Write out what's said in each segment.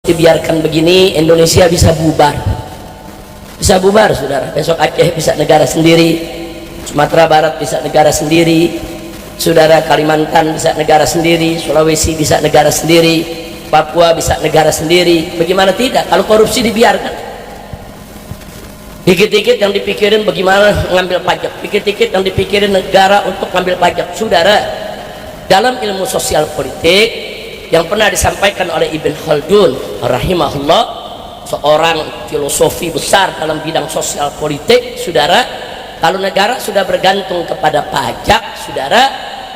dibiarkan begini, Indonesia bisa bubar. Bisa bubar, saudara. Besok Aceh bisa negara sendiri, Sumatera Barat bisa negara sendiri, saudara, Kalimantan bisa negara sendiri, Sulawesi bisa negara sendiri, Papua bisa negara sendiri. Bagaimana tidak kalau korupsi dibiarkan? Dikit-dikit yang dipikirin bagaimana mengambil pajak, dikit-dikit yang dipikirin negara untuk mengambil pajak. Saudara, dalam ilmu sosial politik yang pernah disampaikan oleh Ibn Khaldun rahimahullah, seorang filosofi besar dalam bidang sosial politik, saudara, kalau negara sudah bergantung kepada pajak, saudara,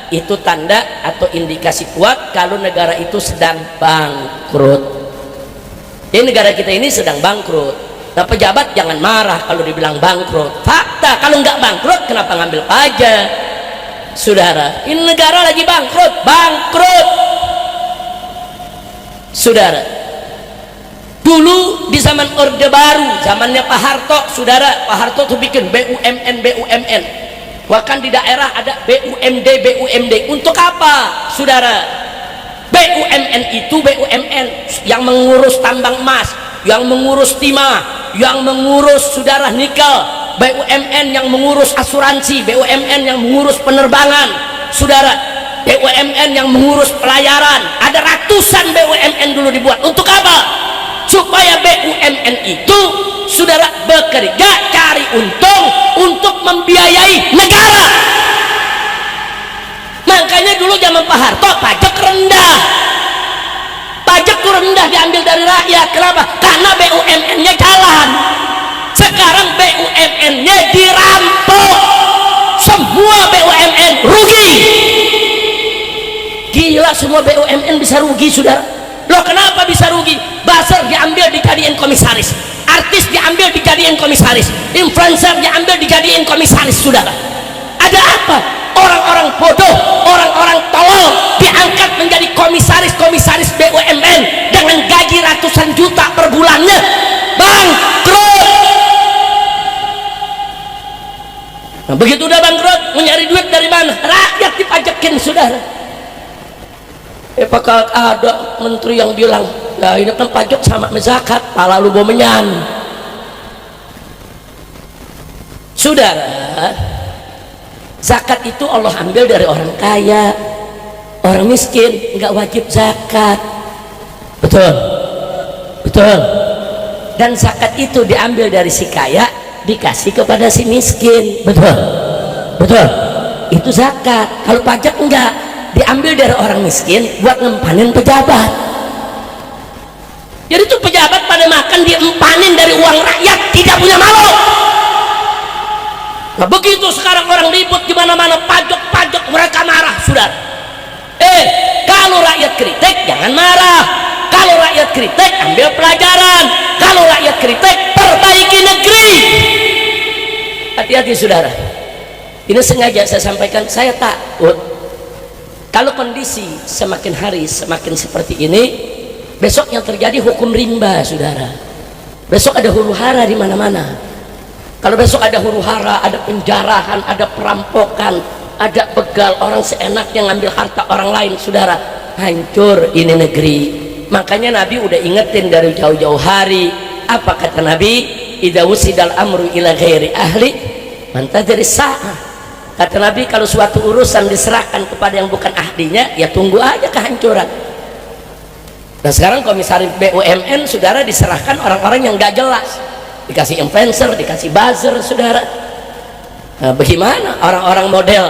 itu tanda atau indikasi kuat kalau negara itu sedang bangkrut. Jadi negara kita ini sedang bangkrut. Nah, pejabat jangan marah kalau dibilang bangkrut. Fakta, kalau nggak bangkrut kenapa ngambil pajak? Saudara, ini negara lagi bangkrut, bangkrut. Saudara, dulu di zaman Orde Baru, zamannya Pak Harto, saudara, Pak Harto tuh bikin BUMN. Bahkan di daerah ada BUMD. Untuk apa, saudara? BUMN itu BUMN yang mengurus tambang emas, yang mengurus timah, yang mengurus, saudara, nikel. BUMN yang mengurus asuransi, BUMN yang mengurus penerbangan, saudara. BUMN yang mengurus pelayaran. Ada ratusan BUMN dulu dibuat. Untuk apa? Supaya BUMN itu, saudara, bekerja cari untung untuk membiayai negara. Makanya dulu zaman Pak Harto pajak rendah. Pajak itu rendah diambil dari rakyat. Kenapa? Karena BUMN-nya jalan. Sekarang BUMN-nya dirampok. Semua BUMN rugi. Gila, semua BUMN bisa rugi, saudara. Loh, kenapa bisa rugi? Buzzer diambil dijadiin komisaris, artis diambil dijadiin komisaris, influencer diambil dijadiin komisaris, saudara. Ada apa? Orang-orang bodoh, orang-orang tolol diangkat menjadi komisaris BUMN dengan gaji ratusan juta per bulannya. Bangkrut. Nah, begitu udah bangkrut, mau nyari duit dari mana? Rakyat dipajakin, saudara. Apakah ada menteri yang bilang, ya ini kan pajak sama zakat, pala lu bomenyan. Saudara, zakat itu Allah ambil dari orang kaya. Orang miskin nggak wajib zakat. Betul, betul. Dan zakat itu diambil dari si kaya, dikasih kepada si miskin. Betul, betul. Itu zakat. Kalau pajak enggak, diambil dari orang miskin buat ngempanin pejabat. Jadi tuh pejabat pada makan diempanin dari uang rakyat, tidak punya malu. Nah, begitu sekarang orang ribut di mana-mana pajak, mereka marah, saudara. Kalau rakyat kritik jangan marah. Kalau rakyat kritik ambil pelajaran. Kalau rakyat kritik perbaiki negeri. Hati-hati, saudara. Ini sengaja saya sampaikan, saya takut kalau kondisi semakin hari semakin seperti ini, besok yang terjadi hukum rimba, saudara. Besok ada huru hara di mana-mana. Kalau besok ada huru hara, ada penjarahan, ada perampokan, ada begal, orang seenaknya ngambil harta orang lain, saudara, hancur ini negeri. Makanya Nabi udah ingetin dari jauh-jauh hari. Apa kata Nabi? Idza wusidal amru ila ghairi ahli mantadri sa'ah. Kata Nabi, kalau suatu urusan diserahkan kepada yang bukan ahlinya, ya tunggu aja kehancuran. Nah, sekarang komisaris BUMN, saudara, diserahkan orang-orang yang gak jelas, dikasih influencer, dikasih buzzer, saudara. Nah, bagaimana orang-orang model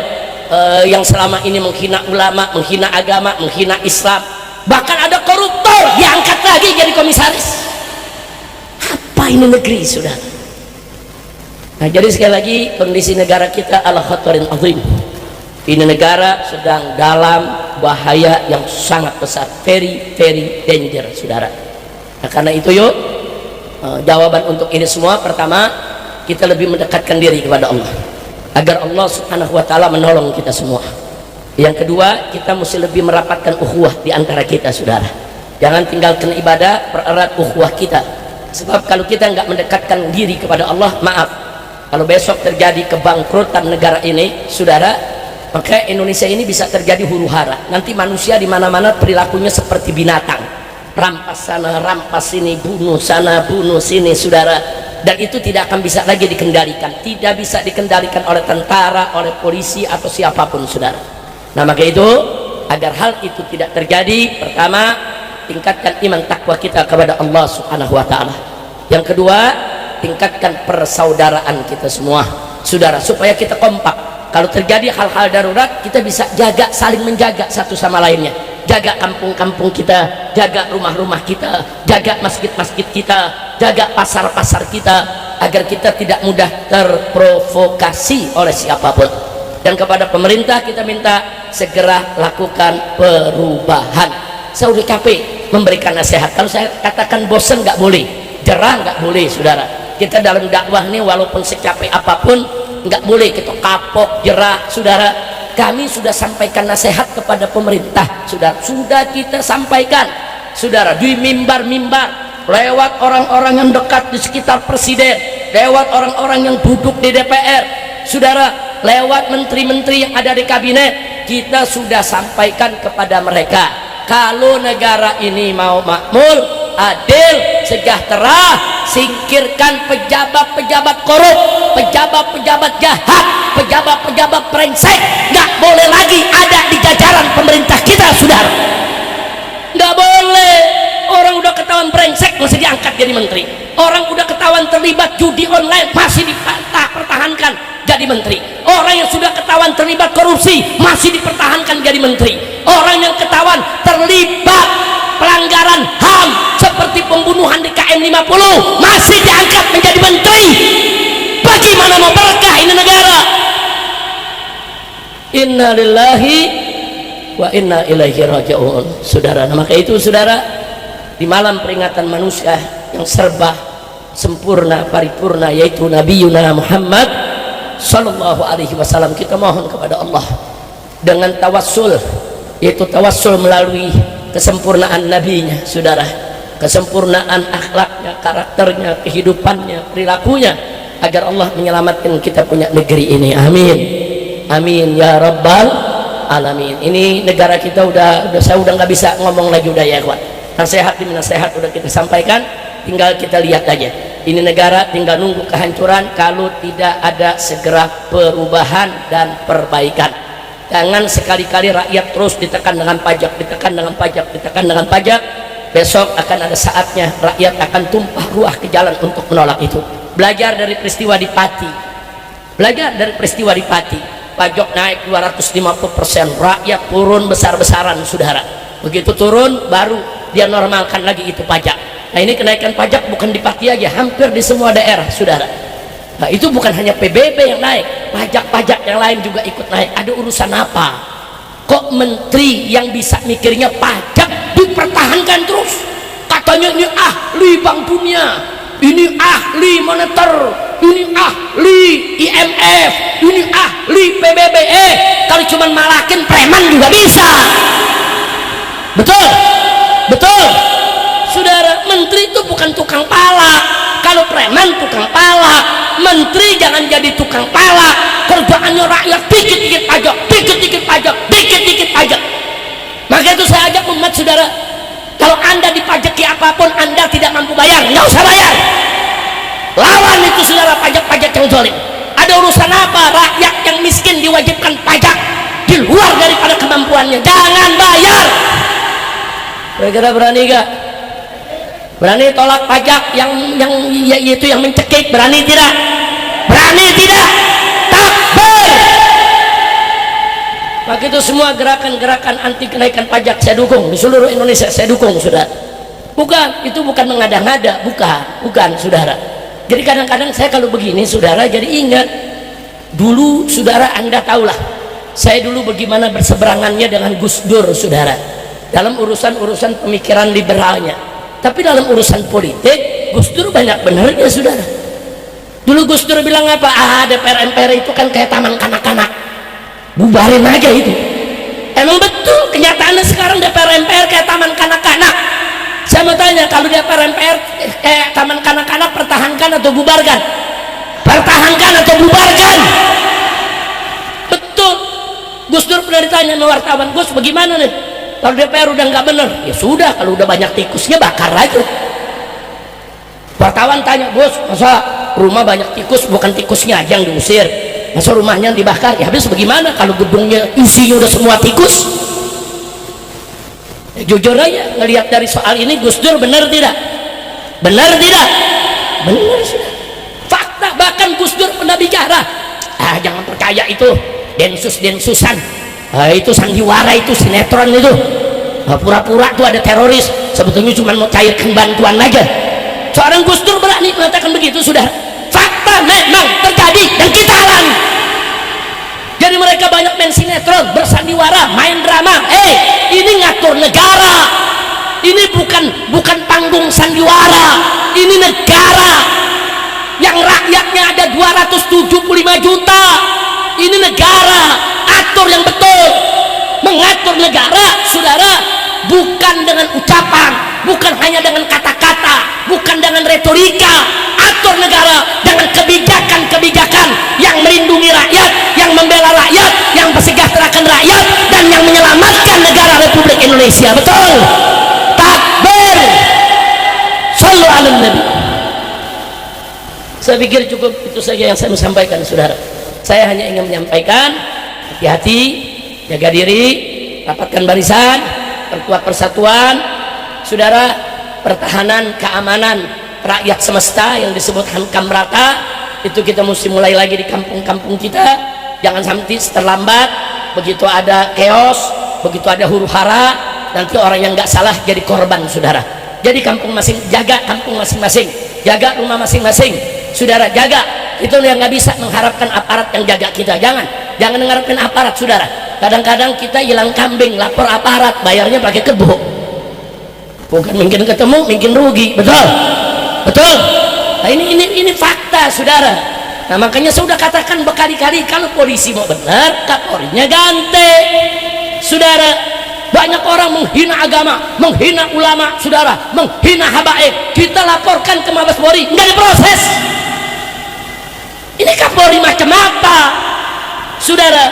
yang selama ini menghina ulama, menghina agama, menghina Islam, bahkan ada koruptor diangkat lagi jadi komisaris. Apa ini negeri, saudara? Nah, jadi sekali lagi, kondisi negara kita ala khatarin azim. Ini negara sedang dalam bahaya yang sangat besar, very danger, saudara. Nah, karena itu yuk, jawaban untuk ini semua, pertama, kita lebih mendekatkan diri kepada Allah agar Allah subhanahu wa ta'ala menolong kita semua. Yang kedua, kita mesti lebih merapatkan ukhuwah di antara kita, saudara. Jangan tinggalkan ibadah, pererat ukhuwah kita. Sebab kalau kita nggak mendekatkan diri kepada Allah, maaf, kalau besok terjadi kebangkrutan negara ini, saudara, maka Indonesia ini bisa terjadi huru hara. Nanti manusia di mana-mana perilakunya seperti binatang. rampas sana, rampas sini, bunuh sana, bunuh sini, saudara. Dan itu tidak akan bisa lagi dikendalikan, tidak bisa dikendalikan oleh tentara, oleh polisi atau siapapun, saudara. Nah, maka itu agar hal itu tidak terjadi, pertama, tingkatkan iman takwa kita kepada Allah Subhanahu wa taala. Yang kedua, tingkatkan persaudaraan kita semua, saudara, supaya kita kompak. Kalau terjadi hal-hal darurat, kita bisa jaga, saling menjaga satu sama lainnya. Jaga kampung-kampung kita, jaga rumah-rumah kita, jaga masjid-masjid kita, jaga pasar-pasar kita, agar kita tidak mudah terprovokasi oleh siapapun. Dan kepada pemerintah kita minta segera lakukan perubahan. Saya udah capek memberikan nasihat. Kalau saya katakan bosan nggak boleh, jerah nggak boleh, saudara. Kita dalam dakwah ini walaupun secapek apapun nggak boleh kita kapok, jerah, saudara. Kami sudah sampaikan nasihat kepada pemerintah, sudah kita sampaikan, saudara, di mimbar-mimbar, lewat orang-orang yang dekat di sekitar presiden, lewat orang-orang yang duduk di DPR, saudara, lewat menteri-menteri yang ada di kabinet. Kita sudah sampaikan kepada mereka, kalau negara ini mau makmur, adil, sejahtera, singkirkan pejabat-pejabat korup, pejabat-pejabat jahat, pejabat-pejabat brengsek. Nggak boleh lagi ada di jajaran pemerintah kita, saudara. Nggak boleh. Orang udah ketahuan brengsek masih diangkat jadi menteri. Orang udah ketahuan terlibat judi online masih dipertahankan jadi menteri. Orang yang sudah ketahuan terlibat korupsi masih dipertahankan jadi menteri. Orang yang ketahuan terlibat pelanggaran HAM seperti pembunuhan di KM 50 masih diangkat menjadi menteri. Bagaimana mau berkah ini negara? Inna lillahi wa inna ilaihi raji'un, saudara. Nah, maka itu, saudara, di malam peringatan manusia yang serba sempurna, paripurna, yaitu Nabi Yuna Muhammad sallallahu alaihi wasallam, kita mohon kepada Allah dengan tawassul, yaitu tawassul melalui kesempurnaan nabinya, saudara, kesempurnaan akhlaknya, karakternya, kehidupannya, perilakunya, agar Allah menyelamatkan kita punya negeri ini. Amin, amin ya rabbal alamin. Ini negara kita saya udah nggak bisa ngomong lagi, udah ya kawan. Nasihat demi nasihat udah kita sampaikan, tinggal kita lihat aja. Ini negara tinggal nunggu kehancuran kalau tidak ada segera perubahan dan perbaikan. Jangan sekali-kali rakyat terus ditekan dengan pajak, ditekan dengan pajak, ditekan dengan pajak. Besok akan ada saatnya rakyat akan tumpah ruah ke jalan untuk menolak itu. Belajar dari peristiwa di Pati, belajar dari peristiwa di Pati. Pajak naik 250%, rakyat turun besar-besaran, saudara. Begitu turun baru dia normalkan lagi itu pajak. Nah, ini kenaikan pajak bukan di Pati aja, hampir di semua daerah, saudara. Nah, itu bukan hanya PBB yang naik, pajak-pajak yang lain juga ikut naik. Ada urusan apa? Kok menteri yang bisa mikirnya pajak dipertahankan terus? Katanya ini ahli Bank Dunia, ini ahli moneter, ini ahli IMF, ini ahli PBB. Kalau cuma malakin preman juga bisa. Betul, betul, saudara. Menteri itu bukan tukang pala. Kalau preman tukang pala, menteri jangan jadi tukang pala. Kerjaannya rakyat dikit-dikit pajak, dikit-dikit pajak, dikit-dikit pajak. Maka itu saya ajak umat, saudara, kalau anda dipajaki apapun anda tidak mampu bayar, nggak usah bayar. Lawan itu, saudara, pajak-pajak yang zalim. Ada urusan apa rakyat yang miskin diwajibkan pajak di luar daripada kemampuannya? Jangan bayar. Kira-kira berani gak? Berani tolak pajak yang yaitu yang mencekik? Berani tidak? Berani tidak? Takbir. Maka itu semua gerakan-gerakan anti kenaikan pajak saya dukung di seluruh Indonesia, saya dukung, saudara. Bukan, itu bukan mengada-ngada, bukan, saudara. Jadi kadang-kadang saya kalau begini, saudara, jadi ingat dulu, saudara, anda tahulah saya dulu bagaimana berseberangannya dengan Gus Dur, saudara, dalam urusan-urusan pemikiran liberalnya. Tapi dalam urusan politik Gus Dur banyak benernya, saudara. Dulu Gus Dur bilang apa? DPR MPR itu kan kayak taman kanak-kanak, bubarin aja itu. Emang betul kenyataannya sekarang DPR MPR kayak taman kanak-kanak. Saya mau tanya, kalau DPR MPR kayak taman kanak-kanak, pertahankan atau bubarkan? Pertahankan atau bubarkan? Betul. Gus Dur pernah ditanya sama wartawan, Gus, bagaimana nih Kalau DPR udah nggak bener, ya sudah, kalau udah banyak tikusnya bakar aja. Wartawan tanya, bos, masa rumah banyak tikus, bukan tikusnya aja yang diusir, masa rumahnya dibakar? Ya habis bagaimana kalau gedungnya isinya udah semua tikus? Ya, jujur aja, ngelihat dari soal ini, Gus Dur benar tidak? Benar tidak? Benar sudah. Fakta, bahkan Gus Dur pernah bicara, jangan percaya itu densus-densusan, itu sandiwara, itu sinetron itu, pura-pura tuh ada teroris, sebetulnya cuma mau cairkan bantuan aja. Seorang Gus Dur berani mengatakan begitu, sudah. Fakta memang terjadi dan kita alami. Jadi mereka banyak main sinetron, bersandiwara, main drama. Ini ngatur negara. Ini bukan panggung sandiwara. Ini negara yang rakyatnya ada 275 juta. Ini negara, atur yang betul. Mengatur negara, saudara, bukan dengan ucapan, bukan hanya dengan kata-kata, bukan dengan retorika. Atur negara dengan kebijakan-kebijakan yang melindungi rakyat, yang membela rakyat, yang mensejahterakan rakyat, dan yang menyelamatkan negara Republik Indonesia. Betul? Takbir. Shallu ala Nabi. Saya pikir cukup itu saja yang saya mau sampaikan, saudara. Saya hanya ingin menyampaikan, hati-hati, jaga diri, rapatkan barisan, perkuat persatuan, saudara. Pertahanan keamanan rakyat semesta yang disebut Hankam Rata itu kita mesti mulai lagi di kampung-kampung kita. Jangan sampai terlambat, begitu ada chaos, begitu ada huru hara, nanti orang yang nggak salah jadi korban, saudara. Jadi kampung masing, jaga kampung masing-masing, jaga rumah masing-masing, saudara, jaga. Itu yang nggak bisa mengharapkan aparat yang jaga kita. Jangan mengharapkan aparat, saudara. Kadang-kadang kita hilang kambing, lapor aparat, bayarnya pakai kebo. Bukan mungkin ketemu, mungkin rugi. Betul? Betul? Nah, ini fakta, saudara. Nah, makanya saya sudah katakan berkali-kali, kalau polisi mau benar, Kapolrinya ganti, saudara. Banyak orang menghina agama, menghina ulama, saudara, menghina habaib. Kita laporkan ke Mabes Polri, nggak diproses. Ini Kapolri macam apa, saudara?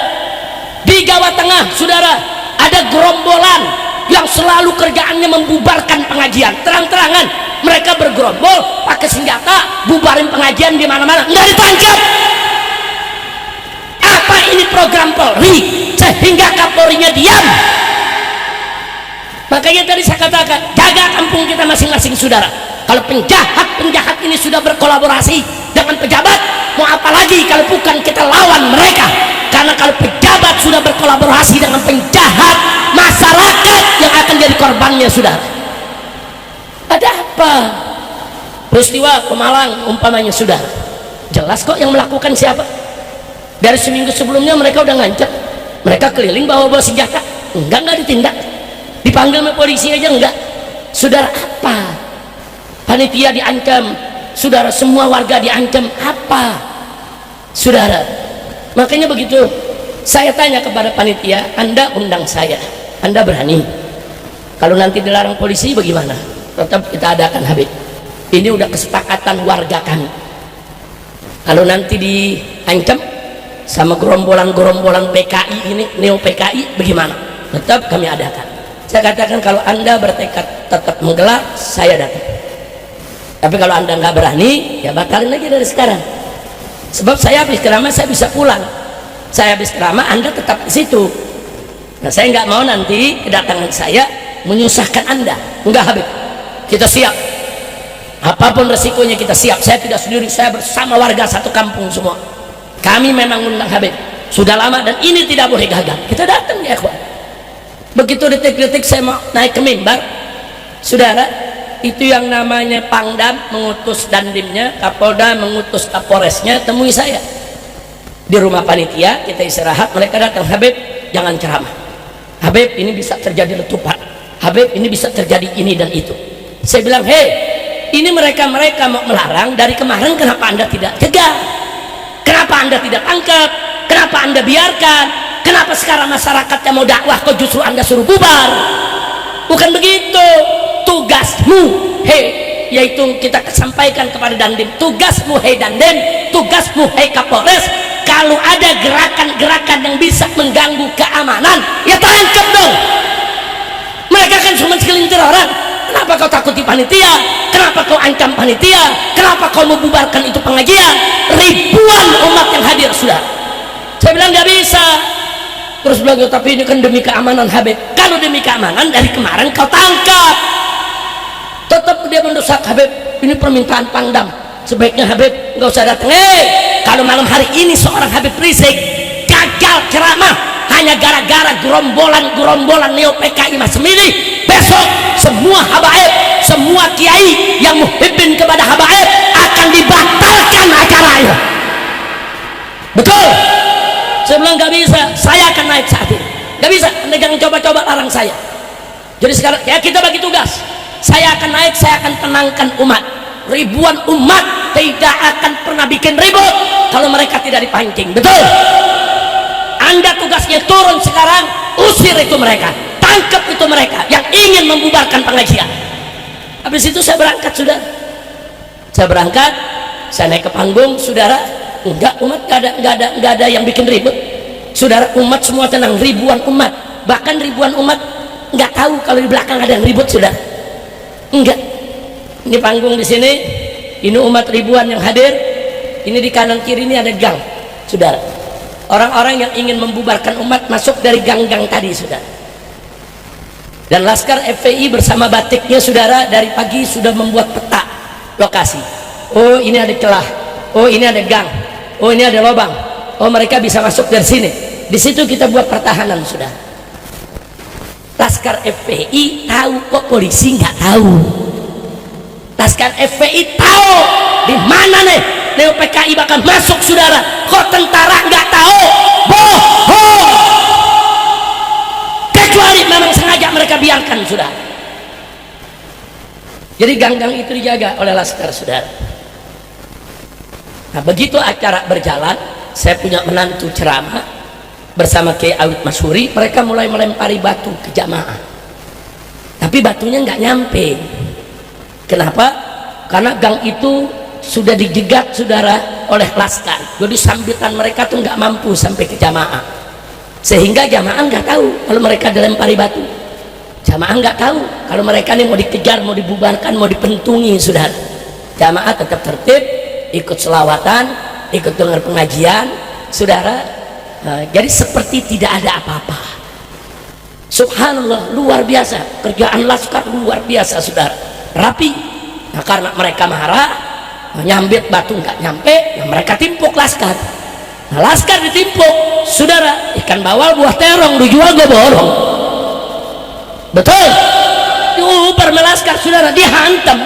Di Jawa Tengah, saudara, ada gerombolan yang selalu kerjaannya membubarkan pengajian. Terang-terangan mereka bergerombol pakai senjata, bubarin pengajian di mana-mana, nggak ditangkap. Apa ini program Polri sehingga Kapolrinya diam? Makanya tadi saya katakan, jaga kampung kita masing-masing, saudara. Kalau penjahat ini sudah berkolaborasi dengan pejabat, mau apa lagi kalau bukan kita lawan mereka? Karena kalau pejabat sudah berkolaborasi dengan penjahat, masyarakat yang akan jadi korbannya, sudah. Ada apa? Peristiwa Pemalang umpamanya, sudah jelas kok yang melakukan siapa. Dari seminggu sebelumnya mereka udah ngancam, mereka keliling bawa senjata, enggak ditindak, dipanggil sama polisi aja enggak. Saudara, apa? Panitia diancam, saudara, semua warga diancam, apa, saudara? Makanya begitu saya tanya kepada panitia, Anda undang saya, Anda berani? Kalau nanti dilarang polisi bagaimana? Tetap kita adakan, Habib. Ini udah kesepakatan warga kami. Kalau nanti diancam sama gerombolan-gerombolan PKI ini, neo PKI, bagaimana? Tetap kami adakan. Saya katakan, kalau Anda bertekad tetap menggelar, saya datang. Tapi kalau Anda nggak berani, ya batalin lagi dari sekarang. Sebab saya habis ceramah, saya bisa pulang. Saya habis ceramah, Anda tetap di situ. Nah, saya nggak mau nanti kedatangan saya menyusahkan Anda. Enggak, Habib. Kita siap. Apapun resikonya kita siap. Saya tidak sendiri, saya bersama warga satu kampung semua. Kami memang undang Habib. Sudah lama dan ini tidak boleh gagal. Kita datang ya, ikhwan. Begitu detik-detik saya mau naik ke mimbar, saudara, itu yang namanya Pangdam mengutus dandimnya, Kapolda mengutus Kapolresnya temui saya di rumah panitia. Kita istirahat, mereka datang, Habib jangan ceramah, Habib ini bisa terjadi letupan, Habib ini bisa terjadi ini dan itu. Saya bilang, hei, ini mereka mau melarang dari kemarin, kenapa Anda tidak cegah? Kenapa Anda tidak tangkap? Kenapa Anda biarkan? Kenapa sekarang masyarakatnya mau dakwah kok justru Anda suruh bubar? Bukan begitu. Tugasmu, hei, yaitu kita sampaikan kepada Dandim, tugasmu hei Dandim, tugasmu hei Kapolres, kalau ada gerakan-gerakan yang bisa mengganggu keamanan, ya tangkap dong. Mereka kan cuma segelintir orang. Kenapa kau takuti panitia? Kenapa kau ancam panitia? Kenapa kau membubarkan itu pengajian? Ribuan umat yang hadir sudah. Saya bilang nggak bisa. Terus bilang, tapi ini kan demi keamanan Habib. Kalau demi keamanan, dari kemarin kau tangkap. Tetap dia mendesak Habib, ini permintaan Pangdam, sebaiknya Habib nggak usah datang. Kalau malam hari ini seorang Habib Rizik gagal ceramah hanya gara-gara gerombolan neo PKI macam ini, besok semua habaib, semua kiai yang muhibbin kepada habaib akan dibatalkan acaranya. Betul? Saya bilang nggak bisa, saya akan naik saat ini. Nggak bisa, Anda jangan coba-coba larang saya. Jadi sekarang ya kita bagi tugas. Saya akan naik, saya akan tenangkan umat. Ribuan umat tidak akan pernah bikin ribut kalau mereka tidak dipancing. Betul? Anda tugasnya turun sekarang, usir itu mereka, tangkap itu mereka yang ingin membubarkan pengajian. Habis itu saya berangkat, sudah. Saya berangkat, saya naik ke panggung, saudara. Enggak, umat nggak ada yang bikin ribut. Saudara, umat semua tenang, ribuan umat, bahkan ribuan umat nggak tahu kalau di belakang ada yang ribut, saudara. Enggak. Ini panggung di sini, ini umat ribuan yang hadir. Ini di kanan kiri ini ada gang, saudara. Orang-orang yang ingin membubarkan umat masuk dari gang-gang tadi, saudara. Dan Laskar FPI bersama batiknya, saudara, dari pagi sudah membuat peta lokasi. Oh, ini ada celah. Oh, ini ada gang. Oh, ini ada lubang. Oh, mereka bisa masuk dari sini. Di situ kita buat pertahanan, saudara. Laskar FPI tahu kok polisi nggak tahu. Laskar FPI tahu di mana nih Neo PKI bakal masuk, saudara. Kok tentara nggak tahu? Bohong. Kecuali memang sengaja mereka biarkan, saudara. Jadi gang-gang itu dijaga oleh Laskar, saudara. Nah, begitu acara berjalan, saya punya menantu ceramah bersama Kiai Awid Masyuri. Mereka mulai melempari batu ke jamaah, tapi batunya nggak nyampe. Kenapa? Karena gang itu sudah dijegat, saudara, oleh Laskar. Jadi sambitan mereka tuh nggak mampu sampai ke jamaah, sehingga jamaah nggak tahu kalau mereka dilempari batu. Jamaah nggak tahu kalau mereka ini mau dikejar, mau dibubarkan, mau dipentungi, saudara. Jamaah tetap tertib, ikut selawatan, ikut dengar pengajian, saudara. Nah, jadi seperti tidak ada apa-apa. Subhanallah, luar biasa kerjaan Laskar, luar biasa, saudara. Rapi. Nah, karena mereka marah, nyambit batu nggak nyampe, ya mereka timpuk Laskar. Nah, Laskar ditimpuk, saudara. Ikan bawal buah terong dijual gue borong. Betul? Diuber sama Laskar, saudara, dihantam.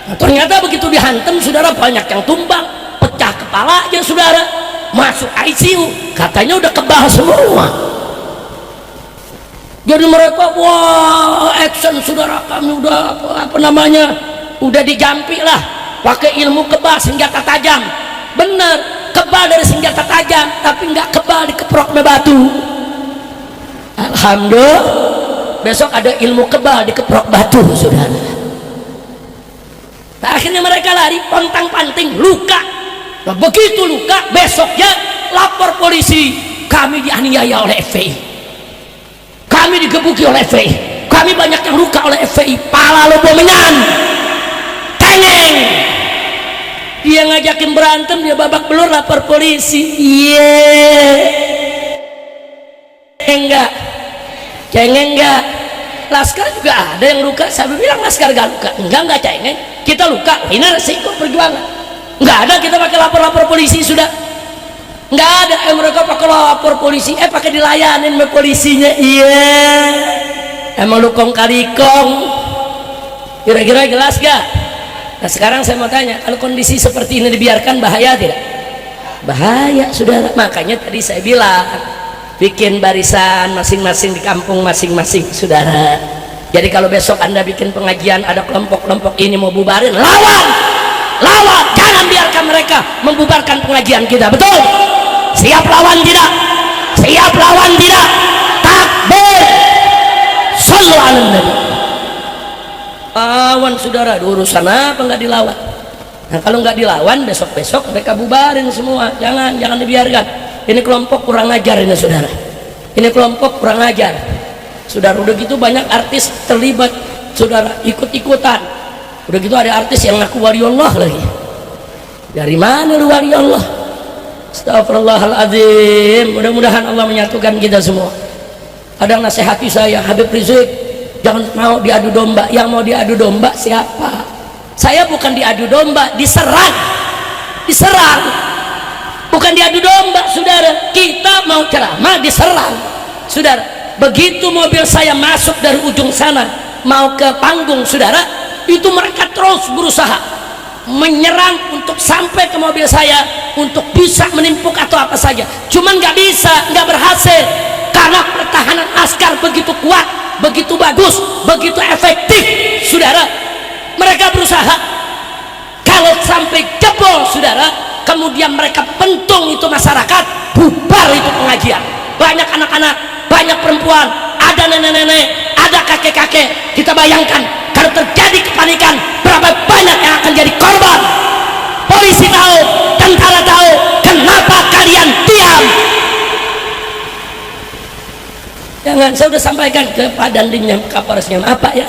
Nah, ternyata begitu dihantam, saudara, banyak yang tumbang, pecah kepalanya, saudara, masuk ICU, katanya udah kebal semua. Jadi mereka, wah, action, saudara, kami udah apa namanya, udah dijampi lah, pakai ilmu kebal senjata tajam. Bener, kebal dari senjata tajam, tapi nggak kebal dikeproknya batu. Alhamdulillah, besok ada ilmu kebal dikeprok batu, saudara. Nah, akhirnya mereka lari pontang-panting, luka. Nah, begitu luka, besoknya lapor polisi, kami dianiaya oleh FPI, kami digebuki oleh FPI, kami banyak yang luka oleh FPI. Pala lo bomengan, tengeng. Dia ngajakin berantem, dia babak belur, lapor polisi. Enggak, cengeng enggak. Laskar juga ada yang luka. Saya bilang Laskar gak luka. Enggak cengeng, kita luka. Ini resiko perjuangan. Enggak ada kita pakai lapor polisi, sudah. Enggak ada mereka pakai lapor polisi, pakai dilayanin sama polisinya. Emang lu kong kali kong. Kira-kira jelas gak? Nah, sekarang saya mau tanya, kalau kondisi seperti ini dibiarkan, bahaya tidak? Bahaya, saudara. Makanya tadi saya bilang bikin barisan masing-masing di kampung masing-masing, saudara. Jadi kalau besok Anda bikin pengajian, ada kelompok-kelompok ini mau bubarin, lawan, jangan biarkan mereka membubarkan pengajian kita. Betul? Siap lawan tidak? Siap lawan tidak? Takbir. Sallu ala nabi. Lawan, saudara. Urusan apa nggak dilawan? Nah, kalau nggak dilawan, besok-besok mereka bubarin semua. Jangan dibiarkan. Ini kelompok kurang ajar ini, saudara. Ini kelompok kurang ajar. Saudara, udah gitu banyak artis terlibat, saudara, ikut-ikutan. Udah gitu ada artis yang ngaku wali Allah lagi. Dari mana lu wali Allah? Astagfirullahaladzim. Mudah-mudahan Allah menyatukan kita semua. Kadang nasihati saya, Habib Rizik, jangan mau diadu domba. Yang mau diadu domba siapa? Saya bukan diadu domba, diserang. Diserang. Bukan diadu domba, saudara. Kita mau ceramah, diserang. Saudara, begitu mobil saya masuk dari ujung sana mau ke panggung, saudara, itu mereka terus berusaha menyerang untuk sampai ke mobil saya untuk bisa menimpuk atau apa saja. Cuman nggak bisa, nggak berhasil karena pertahanan askar begitu kuat, begitu bagus, begitu efektif, saudara. Mereka berusaha. Kalau sampai jebol, saudara, kemudian mereka pentung itu masyarakat, bubar itu pengajian. Banyak anak-anak, banyak perempuan, ada nenek-nenek, ada kakek-kakek. Kita bayangkan kalau terjadi kepanikan, berapa banyak yang akan jadi korban. Polisi tahu, tentara tahu, kenapa kalian diam? Jangan, saya sudah sampaikan ke Pak Dandimnya, Kapolresnya, apa ya,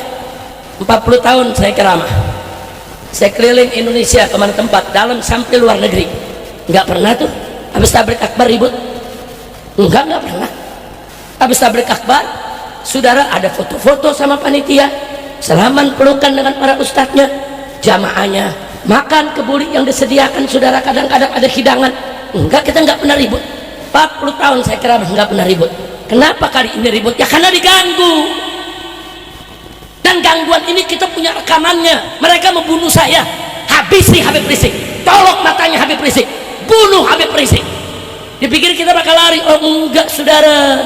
40 tahun saya ceramah, saya keliling Indonesia kemana tempat, dalam sampai luar negeri, nggak pernah tuh habis tablik akbar ribut, enggak pernah. Habis tablik akbar, saudara, ada foto-foto sama panitia, salaman pelukan dengan para ustadznya, jamaahnya makan kebuli yang disediakan, saudara. Kadang-kadang ada hidangan, enggak, kita nggak pernah ribut. 40 tahun saya ceramah nggak pernah ribut. Kenapa kali ini ribut? Ya karena diganggu. Dan gangguan ini kita punya rekamannya. Mereka membunuh saya, habisi Habib Rizik, tolok matanya Habib Rizik, bunuh Habib Rizik. Dipikir kita bakal lari. Oh enggak, saudara,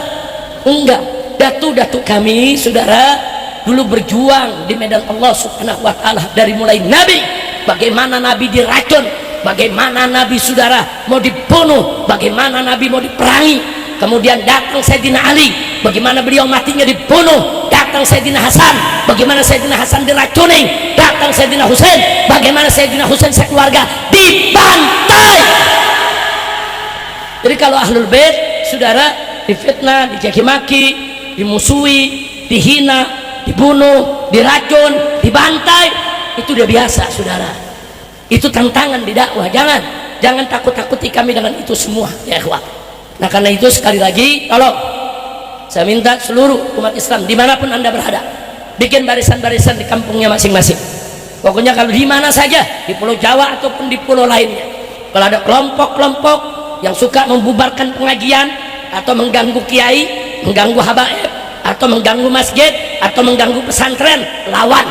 enggak. Datu-datu kami, saudara, dulu berjuang di medan Allah subhanahu wa ta'ala. Dari mulai Nabi, bagaimana Nabi diracun, bagaimana Nabi, saudara, mau dibunuh, bagaimana Nabi mau diperangi. Kemudian datang Sayyidina Ali, bagaimana beliau matinya dibunuh. Datang Sayyidina Hasan, bagaimana Sayyidina Hasan diracuni. Datang Sayyidina Husain, bagaimana Sayyidina Husain sekeluarga dibantai. Jadi kalau Ahlul Bait, saudara, difitnah, dicaci maki, dimusuhi, dihina, dibunuh, diracun, dibantai, itu udah biasa, saudara. Itu tantangan di dakwah. Jangan takut-takuti kami dengan itu semua, ya ikhwah. Nah karena itu sekali lagi, tolong saya minta seluruh umat Islam dimanapun anda berada, bikin barisan-barisan di kampungnya masing-masing. Pokoknya kalau di mana saja, di Pulau Jawa ataupun di pulau lainnya, kalau ada kelompok-kelompok yang suka membubarkan pengajian atau mengganggu kiai, mengganggu habaib, atau mengganggu masjid, atau mengganggu pesantren, lawan.